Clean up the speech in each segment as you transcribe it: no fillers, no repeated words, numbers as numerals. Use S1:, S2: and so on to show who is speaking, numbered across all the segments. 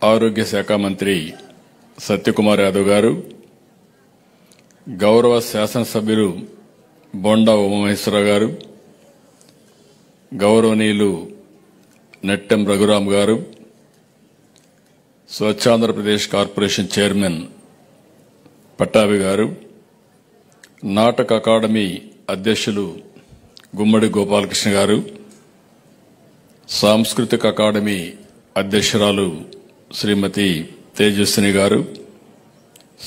S1: ఆరోగ్య శాఖ మంత్రి సత్యకుమార్ యాదవ్ గారు, గౌరవ శాసనసభ్యులు బొండా ఉమామహేశ్వరరావు గారు, గౌరవనీయులు నెట్టెం రఘురామ్ గారు, స్వచ్ఛాంధ్రప్రదేశ్ కార్పొరేషన్ చైర్మన్ పట్టాభి గారు, నాటక అకాడమీ అధ్యక్షులు గుమ్మడి గోపాలకృష్ణ గారు, సాంస్కృతిక అకాడమీ అధ్యక్షురాలు శ్రీమతి తేజస్విని గారు,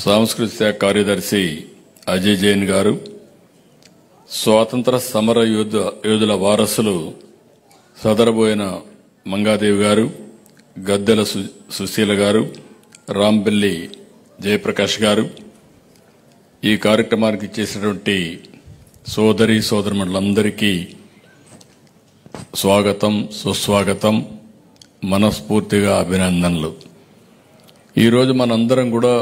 S1: సాంస్కృతిక కార్యదర్శి అజయ్ జైన్ గారు, స్వాతంత్ర సమర యోధుల వారసులు సదరబోయిన మంగాదేవి గారు, గద్దెల సుశీల గారు, రాంబెల్లి జయప్రకాష్ గారు, ఈ కార్యక్రమానికి చేసినటువంటి సోదరి సోదరులందరికీ స్వాగతం, సుస్వాగతం, మనస్ఫూర్తిగా అభినందనలు. ఈరోజు మనందరం కూడా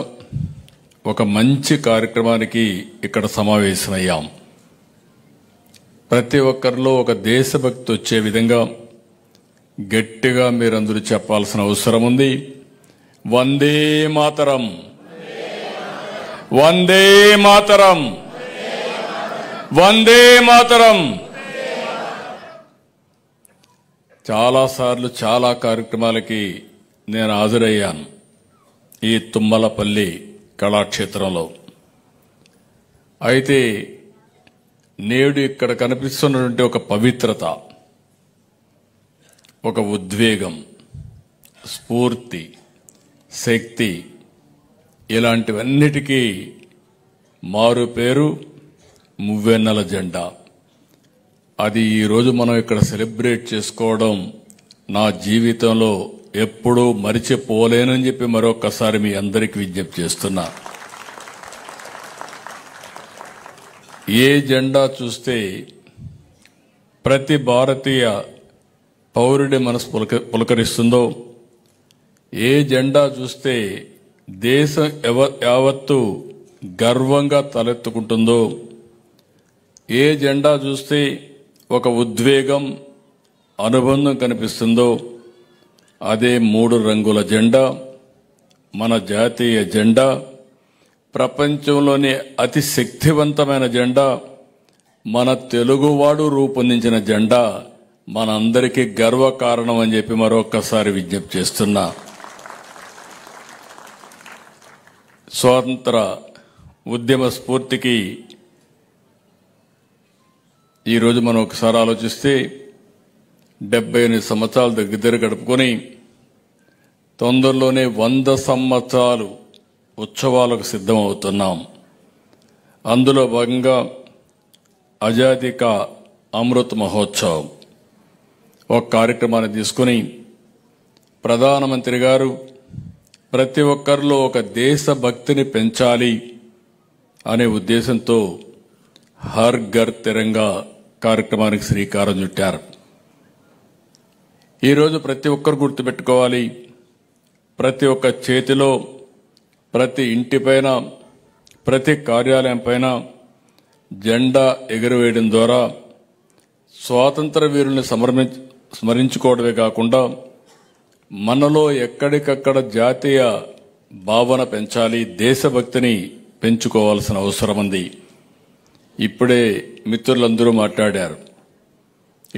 S1: ఒక మంచి కార్యక్రమానికి ఇక్కడ సమావేశమయ్యాం. ప్రతి ఒక్కరిలో ఒక దేశభక్తి వచ్చే విధంగా గట్టిగా మీరందరూ చెప్పాల్సిన అవసరం ఉంది. వందే మాతరం, వందే మాతరం, వందే మాతరం. చాలాసార్లు చాలా కార్యక్రమాలకి నేను హాజరయ్యాను ఈ తుమ్మలపల్లి కళాక్షేత్రంలో. అయితే నేడు ఇక్కడ కనిపిస్తున్నటువంటి ఒక పవిత్రత, ఒక ఉద్వేగం, స్ఫూర్తి, శక్తి, ఇలాంటివన్నిటికీ మారు పేరు మువ్వెన్నెల జెండా. అది ఈరోజు మనం ఇక్కడ సెలబ్రేట్ చేసుకోవడం నా జీవితంలో ఎప్పుడూ మరిచిపోలేనని చెప్పి మరొకసారి మీ అందరికీ విజ్ఞప్తి చేస్తున్నా. ఏ జెండా చూస్తే ప్రతి భారతీయ పౌరుడి మనసు పులకరిస్తుందో, ఏ జెండా చూస్తే దేశం యావత్తు గర్వంగా తలెత్తుకుంటుందో, ఏ జెండా చూస్తే ఒక ఉద్వేగం, అనుబంధం కనిపిస్తుందో, అదే 3 రంగుల జెండా, మన జాతీయ జెండా, ప్రపంచంలోనే అతి శక్తివంతమైన జెండా, మన తెలుగువాడు రూపొందించిన జెండా మనందరికీ గర్వకారణం అని చెప్పి మరొకసారి విజ్ఞప్తి చేస్తున్నా. స్వాతంత్ర ఉద్యమ స్ఫూర్తికి ఈరోజు మనం ఒకసారి ఆలోచిస్తే 78 సంవత్సరాల దగ్గర గడుపుకొని తొందరలోనే 100 సంవత్సరాలు ఉత్సవాలకు సిద్ధమవుతున్నాం. అందులో భాగంగా ఆజాదీ కా అమృత్ మహోత్సవ్ ఒక కార్యక్రమాన్ని తీసుకుని ప్రధానమంత్రి గారు ప్రతి ఒక్కరిలో ఒక దేశభక్తిని పెంచాలి అనే ఉద్దేశంతో హర్ ఘర్ తిరంగా కార్యక్రమానికి శ్రీకారం చుట్టారు. ఈరోజు ప్రతి ఒక్కరు గుర్తుపెట్టుకోవాలి, ప్రతి ఒక్క చేతిలో, ప్రతి ఇంటిపైన, ప్రతి కార్యాలయం పైన జెండా ఎగురవేయడం ద్వారా స్వాతంత్ర వీరుల్ని స్మరించుకోవడమే కాకుండా మనలో ఎక్కడికక్కడ జాతీయ భావన పెంచాలి, దేశభక్తిని పెంచుకోవాల్సిన అవసరం ఉంది. ఇప్పుడే మిత్రులందరూ మాట్లాడారు.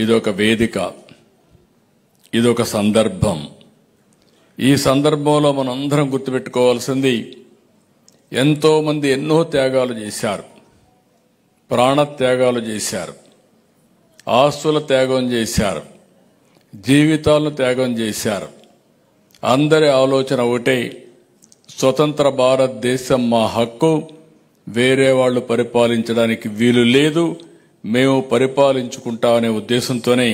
S1: ఇదొక వేదిక, ఇదొక సందర్భం. ఈ సందర్భంలో మనందరం గుర్తుపెట్టుకోవాల్సింది, ఎంతో మంది ఎన్నో త్యాగాలు చేశారు, ప్రాణత్యాగాలు చేశారు, ఆస్తుల త్యాగం చేశారు, జీవితాలను త్యాగం చేశారు. అందరి ఆలోచన ఒకటే, స్వతంత్ర భారతదేశం మా హక్కు, వేరే వాళ్ళు పరిపాలించడానికి వీలు లేదు, మేము పరిపాలించుకుంటామనే ఉద్దేశంతోనే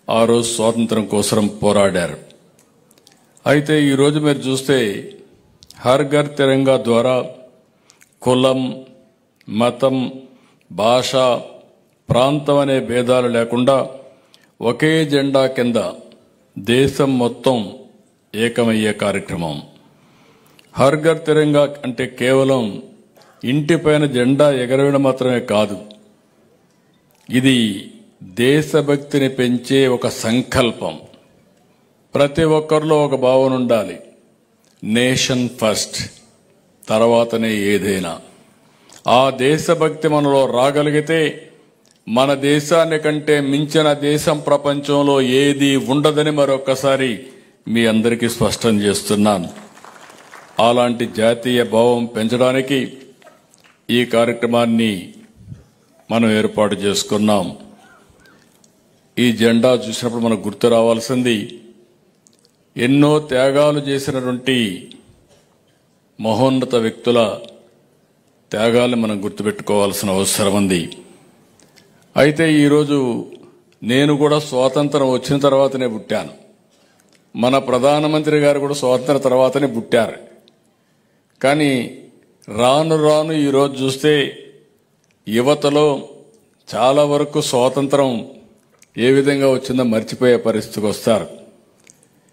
S1: ఆ రోజు స్వాతంత్రం కోసం పోరాడారు. అయితే ఈరోజు మీరు చూస్తే హర్ ఘర్ తిరంగా ద్వారా కులం, మతం, భాష, ప్రాంతం అనే భేదాలు లేకుండా ఒకే జెండా కింద దేశం మొత్తం ఏకమయ్యే కార్యక్రమం. హర్ ఘర్ తిరంగా అంటే కేవలం ఇంటిపైన జెండా ఎగరవేయడం మాత్రమే కాదు, ఇది దేశభక్తిని పెంచే ఒక సంకల్పం. ప్రతి ఒక్కరిలో ఒక భావన ఉండాలి, నేషన్ ఫస్ట్, తర్వాతనే ఏదైనా. ఆ దేశభక్తి మనలో రాగలిగితే మన దేశాన్ని కంటే మించిన దేశం ప్రపంచంలో ఏది ఉండదని మరొకసారి మీ అందరికీ స్పష్టం చేస్తున్నాను. అలాంటి జాతీయ భావం పెంచడానికి ఈ కార్యక్రమాన్ని మనం ఏర్పాటు చేసుకున్నాం. ఈ జెండా చూసినప్పుడు మనకు గుర్తు రావాల్సింది ఎన్నో త్యాగాలు చేసినటువంటి మహోన్నత వ్యక్తుల త్యాగాలను మనం గుర్తుపెట్టుకోవాల్సిన అవసరం ఉంది. అయితే ఈరోజు నేను కూడా స్వాతంత్రం వచ్చిన తర్వాతనే పుట్టాను. మన ప్రధానమంత్రి గారు కూడా స్వాతంత్రం తర్వాతనే పుట్టారు. కానీ రాను రాను ఈరోజు చూస్తే యువతలో చాలా వరకు స్వాతంత్రం ఏ విధంగా వచ్చిందో మర్చిపోయే పరిస్థితికి వస్తారు.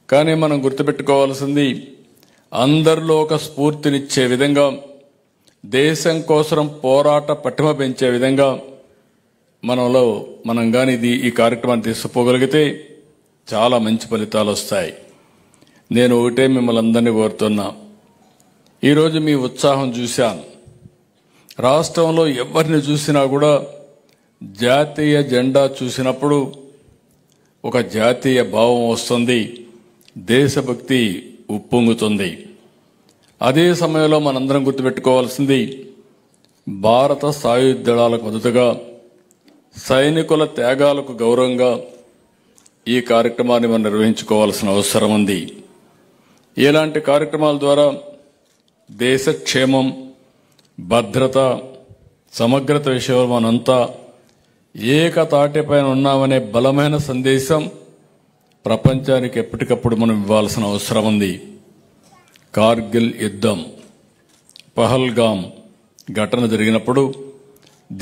S1: కానీ మనం గుర్తుపెట్టుకోవాల్సింది అందరిలో ఒక స్ఫూర్తినిచ్చే విధంగా, దేశం కోసం పోరాట పటిమ పెంచే విధంగా మనం కానీ ఈ కార్యక్రమాన్ని తీసుకుపోగలిగితే చాలా మంచి ఫలితాలు వస్తాయి. నేను ఒకటే మిమ్మల్ని అందరినీ కోరుతున్నా, ఈరోజు మీ ఉత్సాహం చూశాను. రాష్ట్రంలో ఎవరిని చూసినా కూడా జాతీయ జెండా చూసినప్పుడు ఒక జాతీయ భావం వస్తుంది, దేశభక్తి ఉప్పొంగుతుంది. అదే సమయంలో మనందరం గుర్తుపెట్టుకోవాల్సింది భారత సాయుధ దళాలకు మద్దతుగా, సైనికుల త్యాగాలకు గౌరవంగా ఈ కార్యక్రమాన్ని మనం నిర్వహించుకోవాల్సిన అవసరం ఉంది. ఇలాంటి కార్యక్రమాల ద్వారా దేశ క్షేమం, భద్రత, సమగ్రత విషయంలో మనంతా ఏకతాటిపైన ఉన్నామనే బలమైన సందేశం ప్రపంచానికి ఎప్పటికప్పుడు మనం ఇవ్వాల్సిన అవసరం ఉంది. కార్గిల్ యుద్ధం, పహల్గామ్ ఘటన జరిగినప్పుడు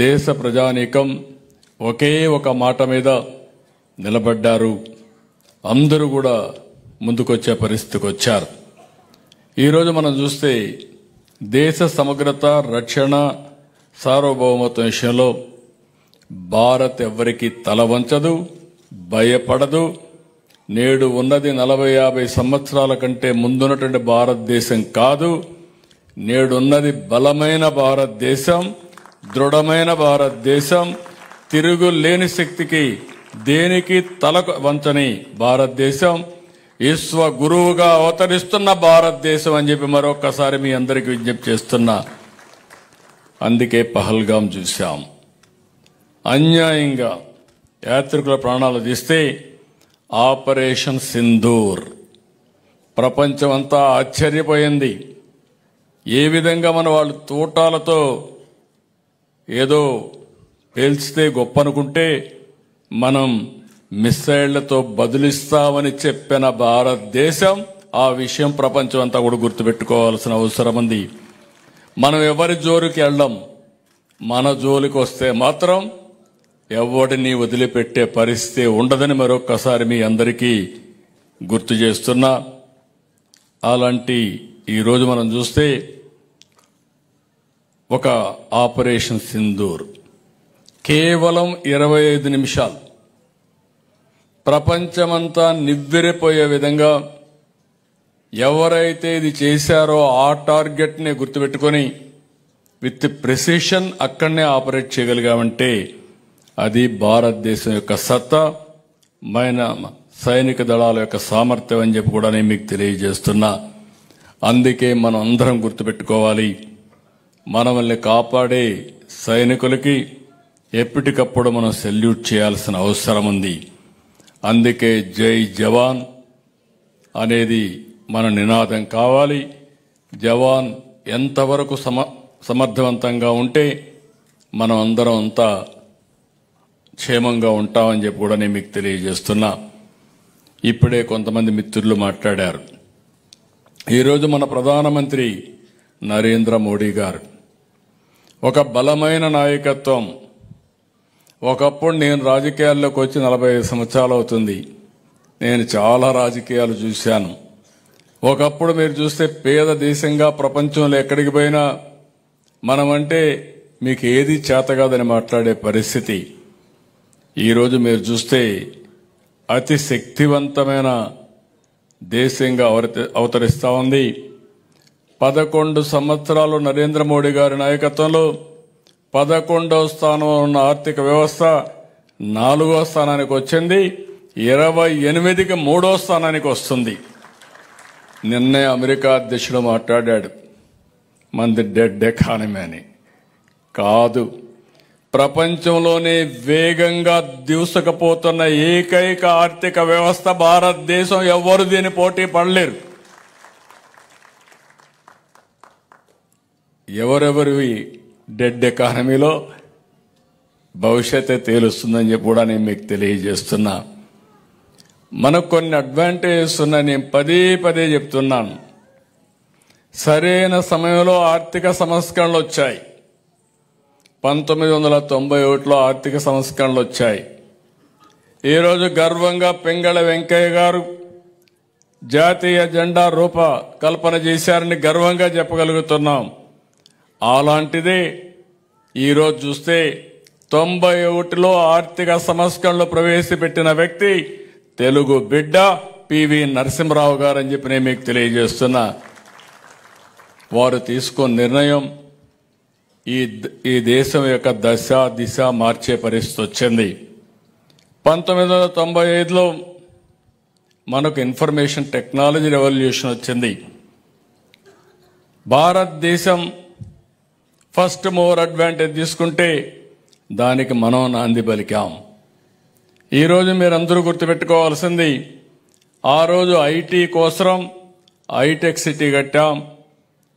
S1: దేశ ప్రజానీకం ఒకే ఒక మాట మీద నిలబడ్డారు. అందరూ కూడా ముందుకొచ్చే పరిస్థితికి వచ్చారు. ఈరోజు మనం చూస్తే దేశ సమగ్రత, రక్షణ, సార్వభౌమత్వం విషయంలో భారత్ ఎవరికి తల వంచదు, భయపడదు. నేడు ఉన్నది 40-50 సంవత్సరాల కంటే ముందున్నటువంటి భారతదేశం కాదు. నేడున్నది బలమైన భారతదేశం, దృఢమైన భారతదేశం, తిరుగులేని శక్తికి దేనికి తల వంచని భారతదేశం, విశ్వ గురువుగా అవతరిస్తున్న భారతదేశం అని చెప్పి మరొకసారి మీ అందరికీ విజ్ఞప్తి చేస్తున్నా. అందుకే పహల్గామ్ చూశాం. అన్యాయంగా యాత్రికుల ప్రాణాలు తీస్తే ఆపరేషన్ సింధూర్ ప్రపంచం అంతా ఆశ్చర్యపోయింది. ఏ విధంగా వాళ్ళు తూటాలతో ఏదో పేల్చితే గొప్ప అనుకుంటే మనం మిస్సైళ్లతో బదులిస్తామని చెప్పిన భారతదేశం, ఆ విషయం ప్రపంచం అంతా కూడా గుర్తుపెట్టుకోవాల్సిన అవసరం ఉంది. మనం ఎవరి జోలికి వెళ్ళం, మన జోలికి వస్తే మాత్రం ఎవడిని వదిలిపెట్టే పరిస్థితి ఉండదని మరొక్కసారి మీ అందరికీ గుర్తు చేస్తున్నా. అలాంటి ఈరోజు మనం చూస్తే ఒక ఆపరేషన్ సింధూర్ కేవలం 25 నిమిషాలు ప్రపంచమంతా నివ్వెరపోయే విధంగా ఎవరైతే ఇది చేశారో ఆ టార్గెట్ని గుర్తుపెట్టుకొని విత్ ప్రెసిషన్ అక్కడనే ఆపరేట్ చేయగలిగామంటే అది భారతదేశం యొక్క సత్తా, సైనిక దళాల యొక్క సామర్థ్యం అని చెప్పి కూడా నేను మీకు తెలియజేస్తున్నా. అందుకే మనం అందరం గుర్తుపెట్టుకోవాలి, మనల్ని కాపాడే సైనికులకి ఎప్పటికప్పుడు మనం సెల్యూట్ చేయాల్సిన అవసరం ఉంది. అందుకే జై జవాన్ అనేది మన నినాదం కావాలి. జవాన్ ఎంతవరకు సమర్థవంతంగా ఉంటే మనం అందరం అంతా క్షేమంగా ఉంటామని చెప్పి కూడా నేను మీకు తెలియజేస్తున్నా. ఇప్పుడే కొంతమంది మిత్రులు మాట్లాడారు. ఈరోజు మన ప్రధానమంత్రి నరేంద్ర మోడీ గారు ఒక బలమైన నాయకత్వం. ఒకప్పుడు నేను రాజకీయాల్లోకి వచ్చి 45 సంవత్సరాలు అవుతుంది. నేను చాలా రాజకీయాలు చూశాను. ఒకప్పుడు మీరు చూస్తే పేద దేశంగా ప్రపంచంలో ఎక్కడికి పోయినా మనమంటే మీకు ఏది చేత కాదని మాట్లాడే పరిస్థితి. ఈరోజు మీరు చూస్తే అతి శక్తివంతమైన దేశంగా అవతరిస్తా ఉంది. 11 సంవత్సరాలు నరేంద్ర మోడీ గారి నాయకత్వంలో 11వ స్థానంలో ఉన్న ఆర్థిక వ్యవస్థ 4వ స్థానానికి వచ్చింది. 28కి 3వ స్థానానికి వస్తుంది. నిన్నే అమెరికా అధ్యక్షుడు మాట్లాడాడు, మంది డెడ్ ఎకానమీ అని. కాదు, ప్రపంచంలోనే వేగంగా దూసుకుపోతున్న ఏకైక ఆర్థిక వ్యవస్థ భారతదేశం. ఎవ్వరు దీని పోటీ పడలేరు. ఎవరెవరివి డెడ్ ఎకానమీలో భవిష్యత్తే తేలుస్తుందని చెప్పి కూడా నేను మీకు తెలియజేస్తున్నా. మనకు కొన్ని అడ్వాంటేజెస్ ఉన్నాయి. నేను పదే చెప్తున్నాను. సరైన సమయంలో ఆర్థిక సంస్కరణలు వచ్చాయి. 1991లో ఆర్థిక సంస్కరణలు వచ్చాయి. ఈరోజు గర్వంగా పింగళ వెంకయ్య గారు జాతీయ జెండా రూపకల్పన చేశారని గర్వంగా చెప్పగలుగుతున్నాం. అలాంటిదే ఈరోజు చూస్తే 91లో ఆర్థిక సంస్కరణలు ప్రవేశపెట్టిన వ్యక్తి తెలుగు బిడ్డ పివి నరసింహరావు గారు అని చెప్పి నేను మీకు తెలియజేస్తున్నా. వారు తీసుకున్న నిర్ణయం ఈ దేశం యొక్క దిశ మార్చే పరిస్థితి వచ్చింది. 1995లో మనకు ఇన్ఫర్మేషన్ టెక్నాలజీ రెవల్యూషన్ వచ్చింది. భారతదేశం ఫస్ట్ మూవర్ అడ్వాంటేజ్ తీసుకుంటే దానికి మనం నాంది పలికాం. ఈరోజు మీరందరూ గుర్తుపెట్టుకోవాల్సింది, ఆ రోజు ఐటీ కోసం హైటెక్ సిటీ కట్టాం.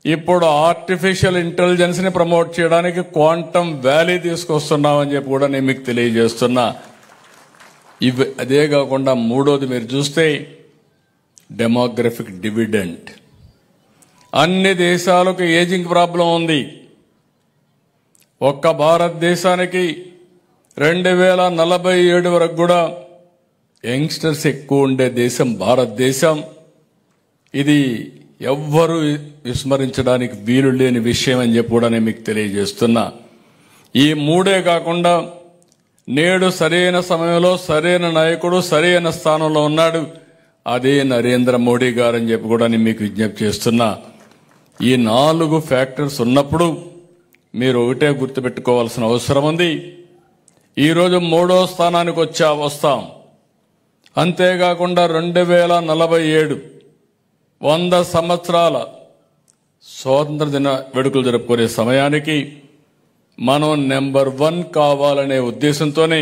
S1: ఇప్పుడు ఆర్టిఫిషియల్ ఇంటెలిజెన్స్ ని ప్రమోట్ చేయడానికి క్వాంటమ్ వ్యాలీ తీసుకొస్తున్నామని చెప్పి కూడా నేను మీకు తెలియజేస్తున్నా. అదే కాకుండా మూడోది మీరు చూస్తే డెమోగ్రఫిక్ డివిడెంట్. అన్ని దేశాలకు ఏజింగ్ ప్రాబ్లం ఉంది. ఒక్క భారతదేశానికి 2047 వరకు కూడా యంగ్స్టర్స్ ఎక్కువ ఉండే దేశం భారతదేశం. ఇది ఎవ్వరూ విస్మరించడానికి వీలు లేని విషయం అని చెప్పి కూడా నేను మీకు తెలియజేస్తున్నా. ఈ మూడే కాకుండా నేడు సరైన సమయంలో సరైన నాయకుడు సరైన స్థానంలో ఉన్నాడు. అదే నరేంద్ర మోడీ గారు అని చెప్పి కూడా నేను మీకు విజ్ఞప్తి చేస్తున్నా. ఈ 4 ఫ్యాక్టర్స్ ఉన్నప్పుడు మీరు ఒకటే గుర్తుపెట్టుకోవాల్సిన అవసరం ఉంది. ఈరోజు 3వ స్థానానికి వస్తాం. అంతేకాకుండా 2047 100 సంవత్సరాల స్వాతంత్ర దిన వేడుకలు జరుపుకునే సమయానికి మనం నెంబర్ 1 కావాలనే ఉద్దేశంతోనే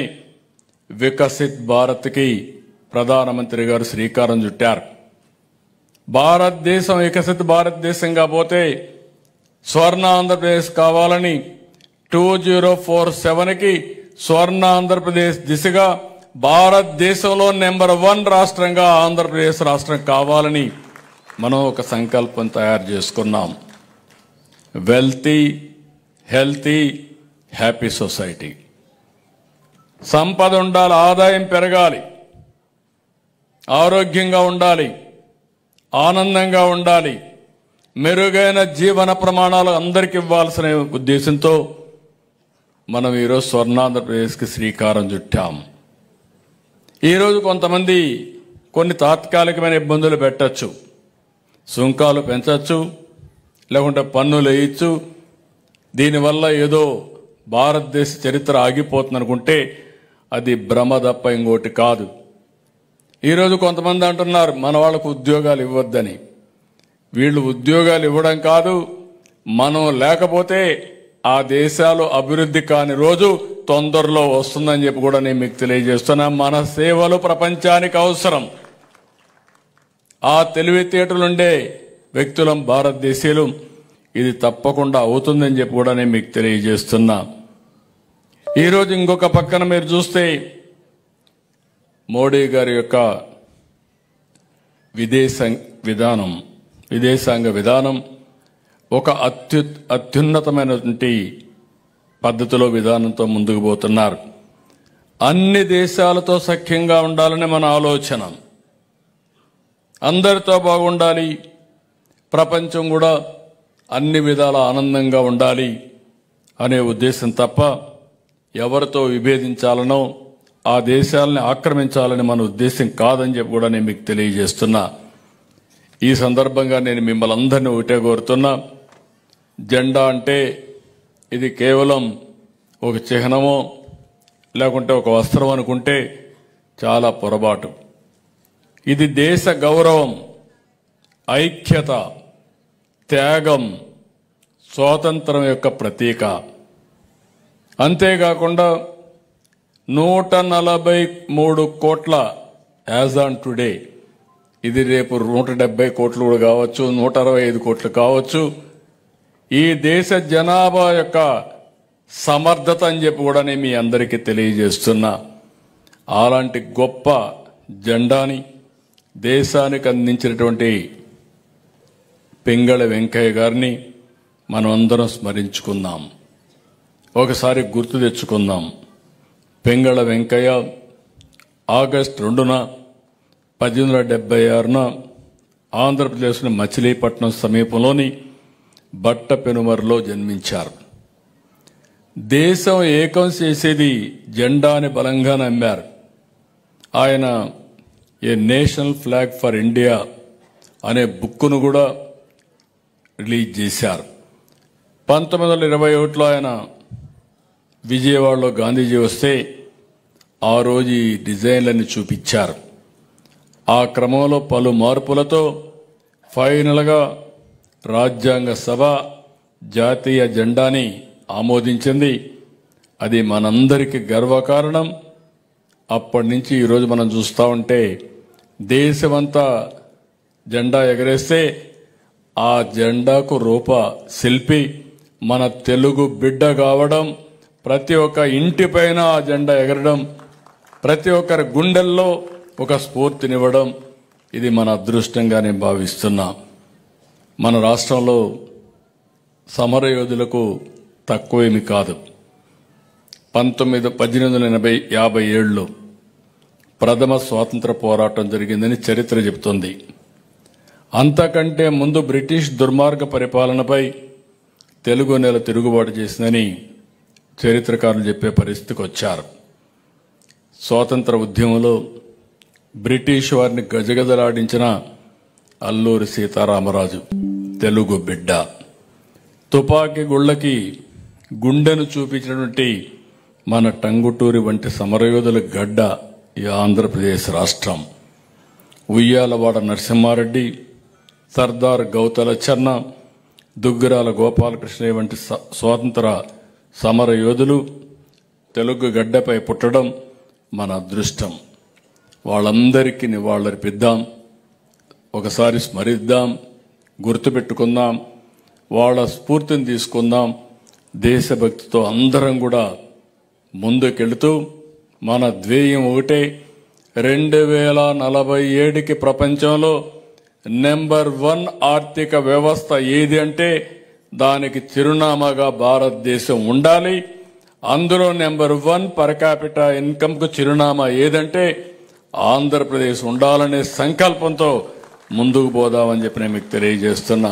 S1: వికసిత్ భారత్కి ప్రధానమంత్రి గారు శ్రీకారం చుట్టారు. భారతదేశం వికసిత్ భారతదేశంగా పోతే స్వర్ణ ఆంధ్రప్రదేశ్ కావాలని 2047కి స్వర్ణ ఆంధ్రప్రదేశ్ దిశగా భారతదేశంలో నెంబర్ 1 రాష్ట్రంగా ఆంధ్రప్రదేశ్ రాష్ట్రం కావాలని మనం ఒక సంకల్పం తయారు చేసుకున్నాం. Wealthy, healthy, happy society. సంపద ఉండాలి, ఆదాయం పెరగాలి, ఆరోగ్యంగా ఉండాలి, ఆనందంగా ఉండాలి, మెరుగైన జీవన ప్రమాణాలు అందరికి ఇవ్వాల్సిన ఉద్దేశంతో మనం ఈరోజు స్వర్ణాంధ్రప్రదేశ్కి శ్రీకారం చుట్టాం. ఈరోజు కొంతమంది కొన్ని తాత్కాలికమైన ఇబ్బందులు పెట్టచ్చు, సుంకాలు పెంచచ్చు, లేకుంటే పన్నులు వేయచ్చు. దీనివల్ల ఏదో భారతదేశ చరిత్ర ఆగిపోతుంది అనుకుంటే అది భ్రమ తప్ప ఇంకోటి కాదు. ఈరోజు కొంతమంది అంటున్నారు మన వాళ్ళకు ఉద్యోగాలు ఇవ్వద్దని. వీళ్ళు ఉద్యోగాలు ఇవ్వడం కాదు, మనం లేకపోతే ఆ దేశాలు అభివృద్ధి కాని రోజు తొందరలో వస్తుందని చెప్పి కూడా నేను మీకు తెలియజేస్తున్నా. మన సేవలు ప్రపంచానికి అవసరం. ఆ తెలివితేటలుండే వ్యక్తులం భారతదేశీయులు. ఇది తప్పకుండా అవుతుందని చెప్పి కూడా నేను మీకు తెలియజేస్తున్నా. ఈరోజు ఇంకొక పక్కన మీరు చూస్తే మోడీ గారి యొక్క విదేశాంగ విధానం ఒక అత్యున్నతమైనటువంటి పద్ధతిలో విధానంతో ముందుకు పోతున్నారు. అన్ని దేశాలతో సఖ్యంగా ఉండాలని మన ఆలోచన. అందరితో బాగుండాలి, ప్రపంచం కూడా అన్ని విధాల ఆనందంగా ఉండాలి అనే ఉద్దేశం తప్ప ఎవరితో విభేదించాలనో ఆ దేశాలని ఆక్రమించాలని మన ఉద్దేశం కాదని చెప్పి కూడా నేను మీకు తెలియజేస్తున్నా. ఈ సందర్భంగా నేను మిమ్మల్ని అందరినీ ఒకటే కోరుతున్నా, జెండా అంటే ఇది కేవలం ఒక చిహ్నమో లేకుంటే ఒక వస్త్రం అనుకుంటే చాలా పొరపాటు. ఇది దేశ గౌరవం, ఐక్యత, త్యాగం, స్వాతంత్రం యొక్క ప్రతీక. అంతేకాకుండా 143 కోట్ల యాజ్ ఆన్ టుడే, ఇది రేపు 170 కోట్లు కూడా కావచ్చు, 165 కోట్లు కావచ్చు. ఈ దేశ జనాభా యొక్క సమర్థత అని చెప్పి కూడా నేను మీ అందరికీ తెలియజేస్తున్నా. అలాంటి గొప్ప జెండాని దేశానికి అందించినటువంటి పింగళి వెంకయ్య గారిని మనం అందరం స్మరించుకుందాం, ఒకసారి గుర్తు తెచ్చుకుందాం. పింగళి వెంకయ్య ఆగస్టు 2న 1876న ఆంధ్రప్రదేశ్లోని మచిలీపట్నం సమీపంలోని బట్టపెనుమరులో జన్మించారు. దేశం ఏకం చేసేది జెండాని బలంగా నమ్మారు. ఆయన ఏ నేషనల్ ఫ్లాగ్ ఫర్ ఇండియా అనే బుక్కును కూడా రిలీజ్ చేశారు. 1921లో ఆయన విజయవాడలో గాంధీజీ వస్తే ఆ రోజు ఈ డిజైన్లన్నీ చూపించారు. ఆ క్రమంలో పలు మార్పులతో ఫైనల్గా రాజ్యాంగ సభ జాతీయ జెండాని ఆమోదించింది. అది మనందరికీ గర్వకారణం. అప్పటి నుంచి ఈరోజు మనం చూస్తూ ఉంటే దేశమంతా జెండా ఎగరేస్తే ఆ జెండాకు రూప శిల్పి మన తెలుగు బిడ్డ కావడం, ప్రతి ఒక్క ఇంటిపైన ఆ జెండా ఎగరడం, ప్రతి ఒక్కరి గుండెల్లో ఒక స్ఫూర్తినివ్వడం, ఇది మన అదృష్టంగా నేను భావిస్తున్నా. మన రాష్ట్రంలో సమరయోధులకు తక్కువేమి కాదు. 1857లో ప్రథమ స్వాతంత్ర పోరాటం జరిగిందని చరిత్ర చెబుతుంది. అంతకంటే ముందు బ్రిటిష్ దుర్మార్గ పరిపాలనపై తెలుగు నేల తిరుగుబాటు చేసిందని చరిత్రకారులు చెప్పే పరిస్థితికి వచ్చారు. స్వాతంత్ర ఉద్యమంలో బ్రిటిష్ వారిని గజగజలాడించిన అల్లూరి సీతారామరాజు తెలుగు బిడ్డ. తుపాకీ గుళ్లకి గుండెను చూపించినటువంటి మన టంగుటూరి వంటి సమరయోధుల గడ్డ ఈ ఆంధ్రప్రదేశ్ రాష్ట్రం. ఉయ్యాలవాడ నరసింహారెడ్డి, సర్దార్ గౌతల చెన్న, దుగ్గిరాల గోపాలకృష్ణయ్య వంటి స్వాతంత్ర సమర యోధులు తెలుగు గడ్డపై పుట్టడం మన అదృష్టం. వాళ్ళందరికీ నివాళులర్పిద్దాం, ఒకసారి స్మరిద్దాం, గుర్తుపెట్టుకుందాం, వాళ్ళ స్ఫూర్తిని తీసుకుందాం. దేశభక్తితో అందరం కూడా ముందుకెళ్తూ మన ధ్యేయం ఒకటే, 2047కి ప్రపంచంలో నెంబర్ 1 ఆర్థిక వ్యవస్థ ఏది అంటే దానికి చిరునామాగా భారతదేశం ఉండాలి. అందులో నెంబర్ 1 పర్ క్యాపిటా ఇన్కమ్ కు చిరునామా ఏదంటే ఆంధ్రప్రదేశ్ ఉండాలనే సంకల్పంతో ముందుకు పోదామని చెప్పి నేను మీకు తెలియజేస్తున్నా.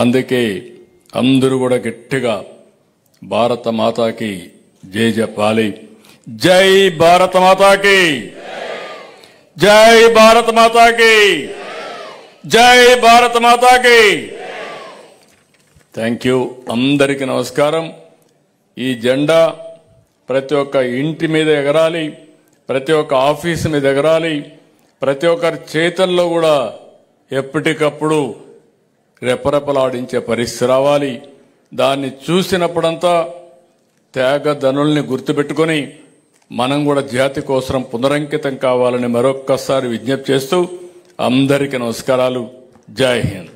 S1: అందుకే అందరూ కూడా గట్టిగా భారత మాతాకి జై చెప్పాలి. జై భారత మాతాకి, జై భారత మాతాకి, జై భారత మాతాకి. Thank you. అందరికీ నమస్కారం. ఈ జెండా ప్రతి ఒక్క ఇంటి మీద ఎగరాలి, ప్రతి ఒక్క ఆఫీసు మీద ఎగరాలి, ప్రతి ఒక్కరి చేతల్లో కూడా ఎప్పటికప్పుడు రెపరెపలాడించే పరిస్థితి రావాలి. దాన్ని చూసినప్పుడంతా త్యాగధనుల్ని గుర్తుపెట్టుకుని మనం కూడా జాతి కోసం పునరంకితం కావాలని మరొక్కసారి విజ్ఞప్తి చేస్తూ అందరికీ నమస్కారాలు. జై హింద్.